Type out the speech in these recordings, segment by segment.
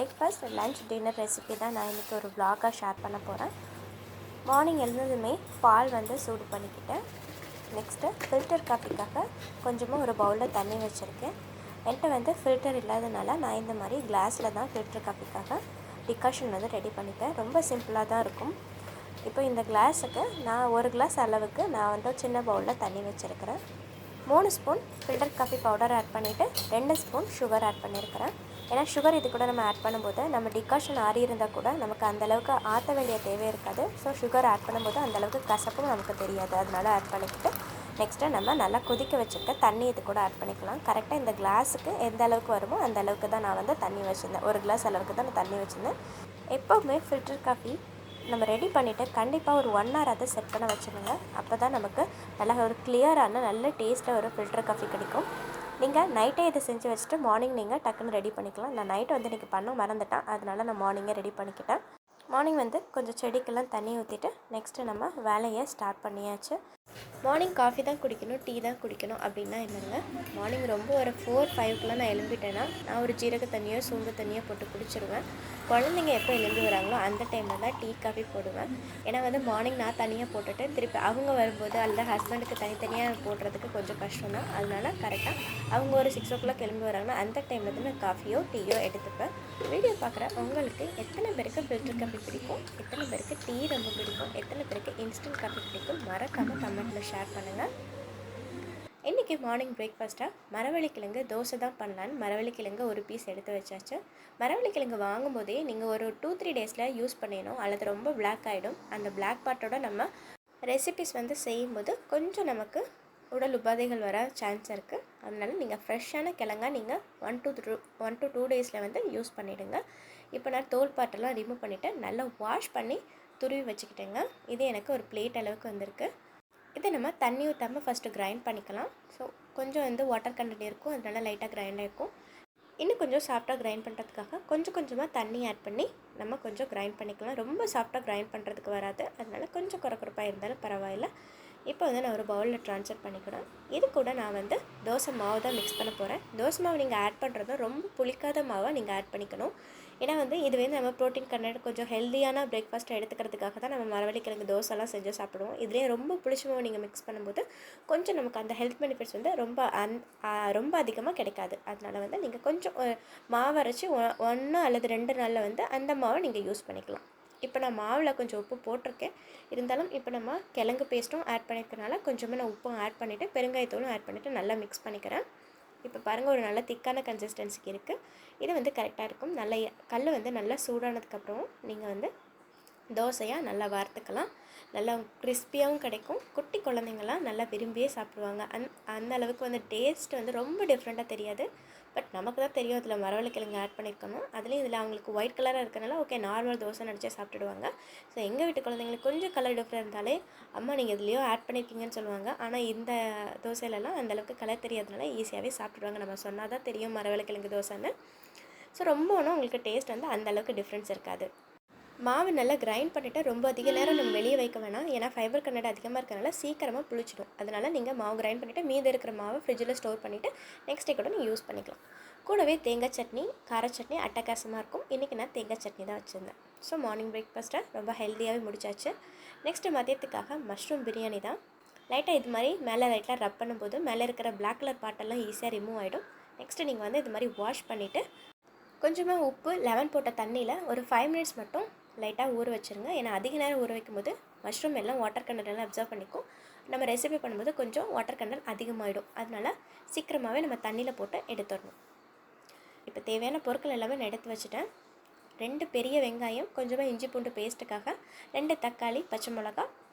Breakfast, lunch, dinner recipe தான் நான் இன்றைக்கி ஒரு vlog-ஆ ஷேர் பண்ண போகிறேன். மார்னிங் எழுந்ததுமே பால் சூடு பண்ணிக்கிட்டேன். நெக்ஸ்ட்டு ஃபில்டர் காஃபிக்காக கொஞ்சமாக ஒரு பவுலில் தண்ணி வச்சுருக்கேன். என்கிட்ட ஃபில்டர் இல்லாதனால நான் இந்த மாதிரி கிளாஸில் தான் ஃபில்டர் காஃபிக்காக டிகாஷன் ரெடி பண்ணிப்பேன். ரொம்ப சிம்பிளாக தான் இருக்கும். இப்போ இந்த கிளாஸுக்கு நான் ஒரு கிளாஸ் அளவுக்கு நான் சின்ன பவுலில் தண்ணி வச்சுருக்கிறேன். 3 spoon filter coffee powder add பண்ணிவிட்டு 2 ஸ்பூன் சுகர் ஆட் பண்ணியிருக்கிறேன். ஏன்னா சுகர் இது கூட நம்ம ஆட் பண்ணும்போது நம்ம டிகாஷன் ஆறி இருந்தால் கூட நமக்கு அந்தளவுக்கு ஆற்ற வேண்டிய தேவை இருக்காது. ஸோ சுகர் ஆட் பண்ணும்போது அந்தளவுக்கு கசப்பும் நமக்கு தெரியாது. அதனால் ஆட் பண்ணிக்கிட்டு நெக்ஸ்ட்டு நம்ம நல்லா கொதிக்க வச்சுருக்க தண்ணி இது கூட ஆட் பண்ணிக்கலாம். கரெக்டாக இந்த கிளாஸுக்கு எந்த அளவுக்கு வருமோ அந்த அளவுக்கு தான் நான் தண்ணி வச்சுருந்தேன். ஒரு கிளாஸ் அளவுக்கு தான் நான் தண்ணி வச்சுருந்தேன். எப்போவுமே ஃபில்டர் காஃபி நம்ம ரெடி பண்ணிவிட்டு கண்டிப்பாக ஒரு 1 hour அதை செட் பண்ண வச்சுருங்க. அப்போ தான் நமக்கு நல்லா ஒரு கிளியரான நல்ல டேஸ்ட்டாக ஒரு ஃபில்டர் காஃபி கிடைக்கும். நீங்கள் நைட்டே இதை செஞ்சு வச்சுட்டு மார்னிங் நீங்கள் டக்குன்னு ரெடி பண்ணிக்கலாம். நான் நைட்டு இன்றைக்கி பண்ண மறந்துட்டேன். அதனால் நான் மார்னிங்கே ரெடி பண்ணிக்கிட்டேன். மார்னிங் கொஞ்சம் செடிக்கெல்லாம் தண்ணி ஊற்றிட்டு நெக்ஸ்ட்டு நம்ம வேலையை ஸ்டார்ட் பண்ணியாச்சு. மார்னிங் காஃபி தான் குடிக்கணும், டீ தான் குடிக்கணும் அப்படின்னா இல்லைங்க. மார்னிங் ரொம்ப ஒரு 4-5க்குலாம் நான் எழும்பிட்டேன்னா நான் ஒரு ஜீரக தண்ணியோ சூம்பு தண்ணியோ போட்டு குடிச்சிடுவேன். குழந்தைங்க எப்போ எழும்பி வராங்களோ அந்த டைமில் தான் டீ காஃபி போடுவேன். ஏன்னா மார்னிங் நான் தனியாக போட்டுட்டு திருப்பி அவங்க வரும்போது அல்ல ஹஸ்பண்டுக்கு தனித்தனியாக போடுறதுக்கு கொஞ்சம் கஷ்டம் தான். அதனால் கரெக்டாக அவங்க ஒரு 6 o'clock எழும்பி வராங்கன்னா அந்த டைமில் தான் நான் காஃபியோ டீயோ எடுத்துப்பேன். வீடியோ பார்க்குற உங்களுக்கு எத்தனை பேருக்கு ஃபில்டர் காஃபி பிடிக்கும், எத்தனை பேருக்கு டீ ரொம்ப பிடிக்கும், எத்தனை பேருக்கு இன்ஸ்டன்ட் காஃபி பிடிக்கும், மறக்காமல் கமெண்ட்டில் ஷேர் பண்ணுங்கள். இன்றைக்கி மார்னிங் பிரேக்ஃபாஸ்ட்டாக மரவள்ளிக்கிழங்கு தோசை தான் பண்ணலான்னு மரவள்ளிக்கிழங்கு ஒரு பீஸ் எடுத்து வச்சாச்சு. மரவள்ளிக்கிழங்கு வாங்கும்போதே நீங்கள் ஒரு 2-3 டேஸில் யூஸ் பண்ணிடணும், அல்லது ரொம்ப பிளாக் ஆகிடும். அந்த பிளாக் பார்ட்டோட நம்ம ரெசிபிஸ் செய்யும்போது கொஞ்சம் நமக்கு உடல் உபாதைகள் வர சான்ஸ் இருக்குது. அதனால் நீங்கள் ஃப்ரெஷ்ஷான கிழங்கா நீங்கள் 1 to 2 டேஸில் யூஸ் பண்ணிவிடுங்க. இப்போ நான் தோல் பாட்டெல்லாம் ரிமூவ் பண்ணிவிட்டு நல்லா வாஷ் பண்ணி துருவி வச்சுக்கிட்டேங்க. இது எனக்கு ஒரு பிளேட் அளவுக்கு வந்திருக்கு. இதை நம்ம தண்ணி ஊற்றாமல் ஃபஸ்ட்டு கிரைண்ட் பண்ணிக்கலாம். ஸோ கொஞ்சம் வாட்டர் கண்டென்ட் இருக்கும், அதனால லைட்டாக கிரைண்ட் ஆகிருக்கும். இன்னும் கொஞ்சம் சாஃப்டாக கிரைண்ட் பண்ணுறதுக்காக கொஞ்சமாக தண்ணி ஆட் பண்ணி நம்ம கொஞ்சம் கிரைண்ட் பண்ணிக்கலாம். ரொம்ப சாஃப்டாக கிரைண்ட் பண்ணுறதுக்கு வராது, அதனால் கொஞ்சம் குறப்பாக இருந்தாலும் பரவாயில்ல. இப்போ நான் ஒரு பவுலில் ட்ரான்ஸ்ஃபர் பண்ணிக்கிறேன். இது கூட நான் தோசை மாவு தான் மிக்ஸ் பண்ண போகிறேன். தோசை மாவு நீங்கள் ஆட் பண்ணுறதும் ரொம்ப புளிக்காத மாவாக நீங்கள் ஆட் பண்ணிக்கணும். ஏன்னா இது நம்ம ப்ரோட்டீன் கண்டென்ட் கொஞ்சம் ஹெல்த்தியான பிரேக்ஃபாஸ்ட்டை எடுத்துக்கிறதுக்காக தான் நம்ம மரவள்ளிக்கிழங்கு தோசைலாம் செஞ்சு சாப்பிடுவோம். இதுலேயே ரொம்ப புளிச்ச மாவு நீங்கள் மிக்ஸ் பண்ணும்போது கொஞ்சம் நமக்கு அந்த ஹெல்த் பெனிஃபிட்ஸ் ரொம்ப அதிகமாக கிடைக்காது. அதனால் நீங்கள் கொஞ்சம் மாவு அரைச்சி 1 அல்லது 2 நாளில் அந்த மாவை நீங்கள் யூஸ் பண்ணிக்கலாம். இப்போ நான் மாவில் கொஞ்சம் உப்பு போட்டிருக்கேன். இருந்தாலும் இப்போ நம்ம கிழங்கு பேஸ்ட்டும் ஆட் பண்ணிக்கிறனால கொஞ்சமாக நான் உப்பும் ஆட் பண்ணிவிட்டு பெருங்காயத்தூளும் ஆட் பண்ணிவிட்டு நல்லா மிக்ஸ் பண்ணிக்கிறேன். இப்போ பாருங்கள், ஒரு நல்ல திக்கான கன்சிஸ்டன்சிக்கு இருக்குது. இது கரெக்டாக இருக்கும். நல்ல கல் நல்லா சூடானதுக்கப்புறம் நீங்கள் தோசையாக நல்லா வார்த்துக்கலாம். நல்லா கிறிஸ்பியாகவும் கிடைக்கும். குட்டி குழந்தைங்கள்லாம் நல்லா விரும்பியே சாப்பிடுவாங்க. அந்த அளவுக்கு டேஸ்ட் ரொம்ப டிஃப்ரெண்ட்டாக தெரியாது. பட் நமக்கு தான் தெரியும் அதில் மரவள்ளிக்கிழங்கு ஆட் பண்ணியிருக்கணும். அதுலேயும் இதில் அவங்களுக்கு ஒயிட் கலராக இருக்கிறனால ஓகே நார்மல் தோசை நினச்சா சாப்பிட்டுடுவாங்க. ஸோ எங்கள் வீட்டு குழந்தைங்களுக்கு கொஞ்சம் கலர் டிஃப்ரெண்ட் இருந்தாலே அம்மா நீங்கள் இதுலேயோ ஆட் பண்ணியிருக்கீங்கன்னு சொல்லுவாங்க. ஆனால் இந்த தோசையிலலாம் அந்தளவுக்கு கலர் தெரியாதனால ஈஸியாகவே சாப்பிட்டுடுவாங்க. நம்ம சொன்னால் தான் தெரியும் மரவள்ளிக்கிழங்கு தோசைன்னு. ஸோ ரொம்ப ஒன்றும் உங்களுக்கு டேஸ்ட் அந்தளவுக்கு டிஃப்ரென்ஸ் இருக்காது. மாவு நல்லா கிரைண்ட் பண்ணிவிட்டு ரொம்ப அதிக நேரம் நம்ம வெளியே வைக்க வேணாம். ஏன்னா ஃபைபர் கண்டென்ட் அதிகமாக இருக்கிறனால சீக்கிரமாக புளிச்சிடும். அதனால் நீங்கள் மாவு கிரைண்ட் பண்ணிவிட்டு மீதி இருக்கிற மாவை ஃப்ரிட்ஜில் ஸ்டோர் பண்ணிவிட்டு நெக்ஸ்ட் டே கூட நீங்கள் யூஸ் பண்ணிக்கலாம். கூடவே தேங்காய் சட்னி, கார சட்னி அட்டகாசமாக இருக்கும். இன்றைக்கி நான் தேங்காய் சட்னி தான் வச்சுருந்தேன். ஸோ மார்னிங் பிரேக்ஃபாஸ்ட்டை ரொம்ப ஹெல்த்தியாகவே முடிச்சாச்சு. நெக்ஸ்ட்டு மதியத்துக்காக மஷ்ரூம் பிரியாணி தான். லைட்டாக இது மாதிரி மேலே லைட்டாக ரப் பண்ணும்போது மேலே இருக்கிற பிளாக் கலர் பாட்டெல்லாம் ஈஸியாக ரிமூவ் ஆகிடும். நெக்ஸ்ட்டு நீங்கள் இது மாதிரி வாஷ் பண்ணிவிட்டு கொஞ்சமாக உப்பு, லெமன் போட்ட தண்ணியில் ஒரு 5 minutes மட்டும் லைட்டாக ஊற வச்சுருங்க. ஏன்னா அதிக நேரம் ஊற வைக்கும்போது மஷ்ரூம் எல்லாம் வாட்டர் கண்டென்ட் எல்லாம் அப்சர்வ் பண்ணிக்கும். நம்ம ரெசிபி பண்ணும்போது கொஞ்சம் வாட்டர் கண்டென்ட் அதிகமாகிடும். அதனால் சீக்கிரமாகவே நம்ம தண்ணியில் போட்டு எடுத்துடணும். இப்போ தேவையான பொருட்கள் எல்லாமே நான் எடுத்து வச்சுட்டேன். 2 பெரிய வெங்காயம், கொஞ்சமாக இஞ்சி பூண்டு பேஸ்ட்டுக்காக 2 தக்காளி, பச்சை மிளகா,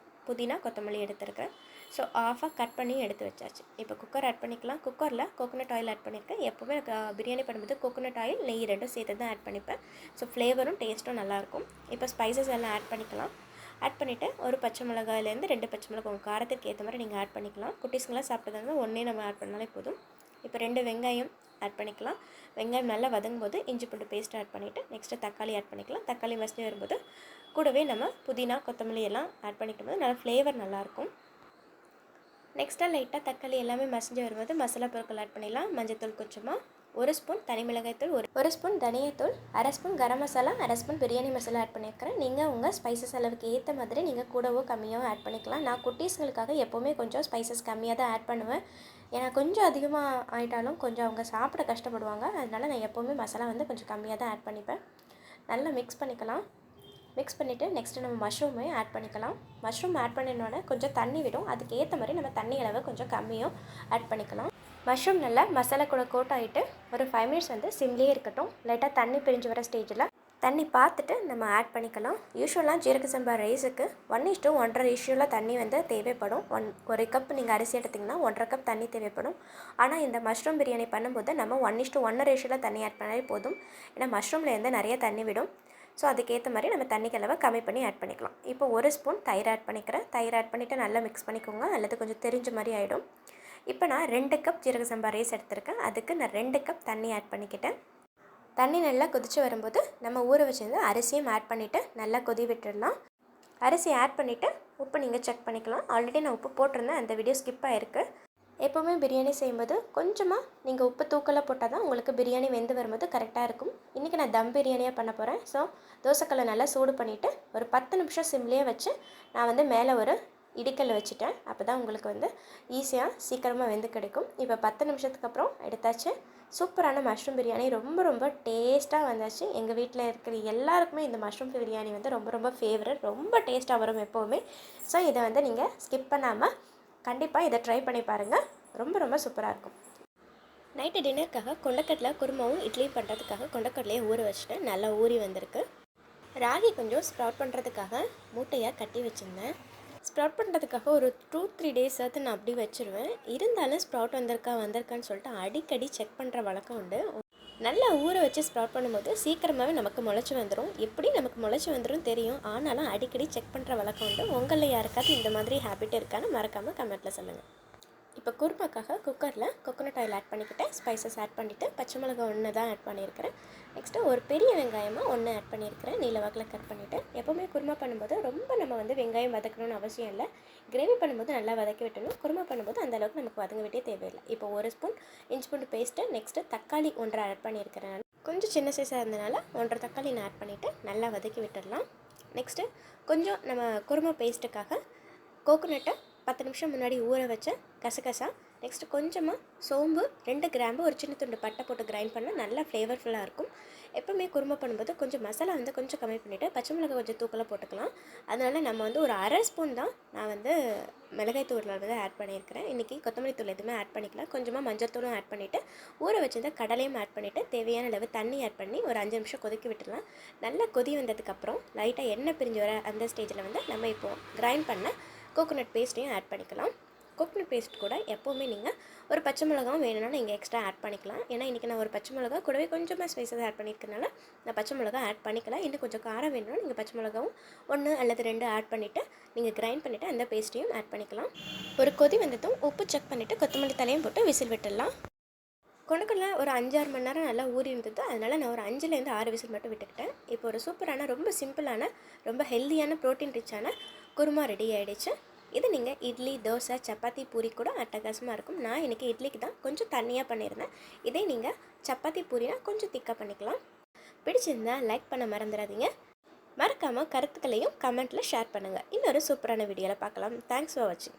புதினா, கொத்தமல்லி எடுத்துருக்கேன். ஸோ ஆஃபாக கட் பண்ணி எடுத்து வச்சாச்சு. இப்போ குக்கர் ஆட் பண்ணிக்கலாம். குக்கரில் கோகோனட் ஆயில் ஆட் பண்ணியிருக்கேன். எப்போவுமே பிரியாணி பண்ணும்போது கோகோனட் ஆயில், நெய் 2 சேர்த்து தான் ஆட் பண்ணிப்பேன். ஸோ ஃப்ளேவரும் டேஸ்ட்டும் நல்லாயிருக்கும். இப்போ ஸ்பைசஸ் எல்லாம் ஆட் பண்ணிக்கலாம். ஆட் பண்ணிவிட்டு ஒரு பச்சை மிளகாயிலேருந்து 2 பச்சை மிளகாய் உங்கள் காரத்துக்கு ஏற்ற மாதிரி நீங்கள் ஆட் பண்ணிக்கலாம். குட்டீஸ்ங்களாம் சாப்பிட்டதாங்க ஒன்றே நம்ம ஆட் பண்ணாலே போதும். இப்போ 2 வெங்காயம் ஆட் பண்ணிக்கலாம். வெங்காயம் நல்லா வதங்கும் போது இஞ்சி பூண்டு பேஸ்ட் ஆட் பண்ணிவிட்டு நெக்ஸ்ட்டு தக்காளி ஆட் பண்ணிக்கலாம். தக்காளி மசிஞ்சு வரும்போது கூடவே நம்ம புதினா, கொத்தமல்லி எல்லாம் ஆட் பண்ணிக்கும் போது நல்லா ஃப்ளேவர் நல்லாயிருக்கும். நெக்ஸ்ட்டாக லைட்டாக தக்காளி எல்லாமே மசிஞ்சு வரும்போது மசாலா பொருட்கள் ஆட் பண்ணிடலாம். மஞ்சத்தூள் கொஞ்சமாக, 1 ஸ்பூன் தனி மிளகாய்த்தூள், ஒரு ஸ்பூன் தனியாத்தூள், அரை ஸ்பூன் கரம் மசாலா, அரை ஸ்பூன் பிரியாணி மசாலா ஆட் பண்ணியிருக்கிறேன். நீங்கள் உங்கள் ஸ்பைசஸ் அளவுக்கு ஏற்ற மாதிரி நீங்கள் கூடவோ கம்மியாகவோ ஆட் பண்ணிக்கலாம். நான் குட்டீஸ்களுக்காக எப்போவுமே கொஞ்சம் ஸ்பைசஸ் கம்மியாக தான் ஆட் பண்ணுவேன். ஏன்னா கொஞ்சம் அதிகமாக ஆகிட்டாலும் கொஞ்சம் அவங்க சாப்பிட கஷ்டப்படுவாங்க. அதனால் நான் எப்போவுமே மசாலா வந்து கொஞ்சம் கம்மியாக தான் ஆட் பண்ணிப்பேன். நல்லா மிக்ஸ் பண்ணிக்கலாம். மிக்ஸ் பண்ணிவிட்டு நெக்ஸ்ட்டு நம்ம மஷ்ரூமே ஆட் பண்ணிக்கலாம். மஷ்ரூம் ஆட் பண்ணினோடனே கொஞ்சம் தண்ணி விடும். அதுக்கு ஏற்ற மாதிரி நம்ம தண்ணி அளவு கொஞ்சம் கம்மியும் ஆட் பண்ணிக்கலாம். மஷ்ரூம் நல்லா மசாலா கூட கோட் ஆகிட்டு ஒரு 5 மினிட்ஸ் வந்து சிம்லேயே இருக்கட்டும். லைட்டாக தண்ணி பிரிஞ்சு வர ஸ்டேஜில் தண்ணி பார்த்துட்டு நம்ம ஆட் பண்ணிக்கலாம். யூஸ்வலாக ஜீரக சம்பா ரைஸுக்கு 1:1.5 ரேஷியோவில் தண்ணி வந்து தேவைப்படும். ஒரு கப் நீங்கள் அரிசி எடுத்திங்கன்னா 1.5 கப் தண்ணி தேவைப்படும். ஆனால் இந்த மஷ்ரூம் பிரியாணி பண்ணும்போது நம்ம 1:1 ரேஷியோவில் தண்ணி ஆட் பண்ணாலே போதும். ஏன்னா மஷ்ரூமில் இருந்து நிறைய தண்ணி விடும். ஸோ அதுக்கேற்ற மாதிரி நம்ம தண்ணி கலவை கம்மி பண்ணி ஆட் பண்ணிக்கலாம். இப்போ 1 ஸ்பூன் தயிர் ஆட் பண்ணிக்கிறேன். தயிர் ஆட் பண்ணிவிட்டு நல்லா மிக்ஸ் பண்ணிக்கோங்க, அல்லது கொஞ்சம் தெரிஞ்ச மாதிரி ஆகிடும். இப்போ நான் 2 கப் ஜீரக சம்பா ரைஸ் எடுத்திருக்கேன். அதுக்கு நான் 2 கப் தண்ணி ஆட் பண்ணிக்கிட்டேன். தண்ணி நல்லா கொதித்து வரும்போது நம்ம ஊற வச்சிருந்து அரிசியும் ஆட் பண்ணிவிட்டு நல்லா கொதி விட்டுடலாம். அரிசி ஆட் பண்ணிவிட்டு உப்பு நீங்கள் செக் பண்ணிக்கலாம். ஆல்ரெடி நான் உப்பு போட்டிருந்தேன், அந்த வீடியோ ஸ்கிப் ஆகிருக்கு. எப்போவுமே பிரியாணி செய்யும்போது கொஞ்சமாக நீங்கள் உப்பு தூக்கலாக போட்டால் தான் உங்களுக்கு பிரியாணி வெந்து வரும்போது கரெக்டாக இருக்கும். இன்றைக்கி நான் தம் பிரியாணியாக பண்ண போகிறேன். ஸோ தோசைக்கல்லை நல்லா சூடு பண்ணிவிட்டு ஒரு 10 நிமிஷம் சிம்லேயே வச்சு நான் வந்து மேலே ஒரு இடிக்கல் வச்சுட்டேன். அப்போ தான் உங்களுக்கு வந்து ஈஸியாக சீக்கிரமாக வெந்து கிடைக்கும். இப்போ 10 நிமிஷத்துக்கு அப்புறம் எடுத்தாச்சு. சூப்பரான மஷ்ரூம் பிரியாணி ரொம்ப ரொம்ப டேஸ்ட்டாக வந்தாச்சு. எங்கள் வீட்டில் இருக்கிற எல்லாருக்குமே இந்த மஷ்ரூம் பிரியாணி வந்து ரொம்ப ரொம்ப ஃபேவரட், ரொம்ப டேஸ்ட்டாக வரும் எப்போவுமே. ஸோ இதை வந்து நீங்கள் ஸ்கிப் பண்ணாமல் கண்டிப்பாக இதை ட்ரை பண்ணி பாருங்கள். ரொம்ப ரொம்ப சூப்பராக இருக்கும். நைட்டு டின்னருக்காக கொண்டக்கடலை குருமாவும் இட்லி பண்ணுறதுக்காக கொண்டக்கடலையை ஊற வச்சுட்டு நல்லா ஊறி வந்திருக்கு. ராகி கொஞ்சம் ஸ்ப்ரவுட் பண்ணுறதுக்காக மூட்டையாக கட்டி வச்சுருந்தேன். ஸ்ப்ரவுட் பண்ணுறதுக்காக ஒரு 2-3 டேஸ் ஆகுது நான் அப்படி வச்சுருவேன். இருந்தாலும் ஸ்ப்ரவுட் வந்திருக்கான்னு சொல்லிட்டு அடிக்கடி செக் பண்ணுற வழக்கம் உண்டு. நல்லா ஊற வச்சு ஸ்ப்ரவுட் பண்ணும்போது சீக்கிரமாகவே நமக்கு முளைச்சி வந்துடும். எப்படி நமக்கு முளைச்சி வந்துடும் தெரியும், ஆனாலும் அடிக்கடி செக் பண்ணுற வழக்கம் உண்டு. உங்களில் யாருக்காவது இந்த மாதிரி ஹேபிட் இருக்கான்னு மறக்காமல் கமெண்ட்டில் சொல்லுங்கள். இப்போ குருமாக்காக குக்கரில் கோகோனட் ஆயில் ஆட் பண்ணிக்கிட்டேன். ஸ்பைசஸ் ஆட் பண்ணிவிட்டு பச்சை மிளகாய் 1 தான் ஆட் பண்ணியிருக்கிறேன். நெக்ஸ்ட்டு ஒரு பெரிய வெங்காயமாக 1 ஆட் பண்ணியிருக்கிறேன். நீல வாக்கில் கட் பண்ணிவிட்டு எப்போவுமே குருமா பண்ணும்போது ரொம்ப நம்ம வந்து வெங்காயம் வதக்கணும்னு அவசியம் இல்லை. கிரேவி பண்ணும்போது நல்லா வதக்கி விட்டணும். குருமா பண்ணும்போது அந்தளவுக்கு நமக்கு வதங்க விட்டே தேவையில்லை. இப்போ 1 ஸ்பூன் இஞ்சி பூண்டு பேஸ்ட்டு, நெக்ஸ்ட்டு தக்காளி 1 ஆட் பண்ணியிருக்கிறேன். நான் கொஞ்சம் சின்ன சைஸாக இருந்தனால 1.5 தக்காளி நான் ஆட் பண்ணிவிட்டு நல்லா வதக்கி விட்டுடலாம். நெக்ஸ்ட்டு கொஞ்சம் நம்ம குருமா பேஸ்ட்டுக்காக கோகோனட்டை 10 நிமிஷம் முன்னாடி ஊற வச்ச கசகசா, நெக்ஸ்ட்டு கொஞ்சமாக சோம்பு, 2 கிராம்பு, ஒரு சின்ன துண்டு பட்டை போட்டு கிரைண்ட் பண்ணால் நல்லா ஃப்ளேவர்ஃபுல்லாக இருக்கும். எப்போவுமே குருமா பண்ணும்போது கொஞ்சம் மசாலா வந்து கொஞ்சம் கம்மி பண்ணிவிட்டு பச்சை மிளகாய் கொஞ்சம் தூக்கலாக போட்டுக்கலாம். அதனால் நம்ம வந்து ஒரு அரை ஸ்பூன் தான் நான் வந்து மிளகாய்த்தூளில் வந்து ஆட் பண்ணியிருக்கிறேன். இன்றைக்கி கொத்தமல்லி தூள் எதுவுமே ஆட் பண்ணிக்கலாம். கொஞ்சமாக மஞ்சள் தூளும் ஆட் பண்ணிவிட்டு ஊற வச்சிருந்த கடலையும் ஆட் பண்ணிவிட்டு தேவையான அளவு தண்ணி ஆட் பண்ணி ஒரு 5 நிமிஷம் கொதிக்க விட்டுடலாம். நல்லா கொதி வந்ததுக்கப்புறம் லைட்டாக எண்ணெய் பிரிஞ்சு வர அந்த ஸ்டேஜில் வந்து நம்ம இப்போது கிரைண்ட் பண்ண கோகோனட் பேஸ்ட்டையும் ஆட் பண்ணிக்கலாம். கோகோனட் பேஸ்ட் கூட எப்போவுமே நீங்கள் ஒரு பச்சை மிளகாவும் வேணும்னா நீங்கள் எக்ஸ்ட்ரா ஆட் பண்ணிக்கலாம். ஏன்னா இன்றைக்கி நான் ஒரு பச்சை மிளகா கூடவே கொஞ்சமாக ஸ்பைசஸ் ஆட் பண்ணியிருக்கனால நான் பச்சை மிளகா ஆட் பண்ணிக்கலாம். இன்னும் கொஞ்சம் காரம் வேணும்னா நீங்கள் பச்சை மிளகாவும் 1 அல்லது 2 ஆட் பண்ணிவிட்டு நீங்கள் கிரைண்ட் பண்ணிவிட்டு அந்த பேஸ்ட்டையும் ஆட் பண்ணிக்கலாம். ஒரு கொதி வந்ததும் உப்பு செக் பண்ணிவிட்டு கொத்தமல்லி தலையும் போட்டு விசில் விட்டுடலாம். கொண்டக்கடலை ஒரு 5-6 மணி நேரம் நல்லா ஊறி இருந்தது. அதனால் நான் ஒரு 5லேருந்து 6 விசில் மட்டும் விட்டுக்கிட்டேன். இப்போ ஒரு சூப்பரான ரொம்ப சிம்பிளான ரொம்ப ஹெல்த்தியான ப்ரோட்டீன் ரிச்சான குருமா ரெடி ஆகிடுச்சு. இது நீங்கள் இட்லி, தோசை, சப்பாத்தி, பூரி கூட அட்டகாசமாக இருக்கும். நான் இன்றைக்கி இட்லிக்கு தான் கொஞ்சம் தண்ணியாக பண்ணியிருந்தேன். இதே நீங்கள் சப்பாத்தி, பூரினா கொஞ்சம் திக்காக பண்ணிக்கலாம். பிடிச்சிருந்தால் லைக் பண்ண மறந்துடாதீங்க. மறக்காமல் கருத்துக்களையும் கமெண்ட்டில் ஷேர் பண்ணுங்கள். இன்னொரு சூப்பரான வீடியோவில் பார்க்கலாம். தேங்க்ஸ் ஃபார் வாட்சிங்.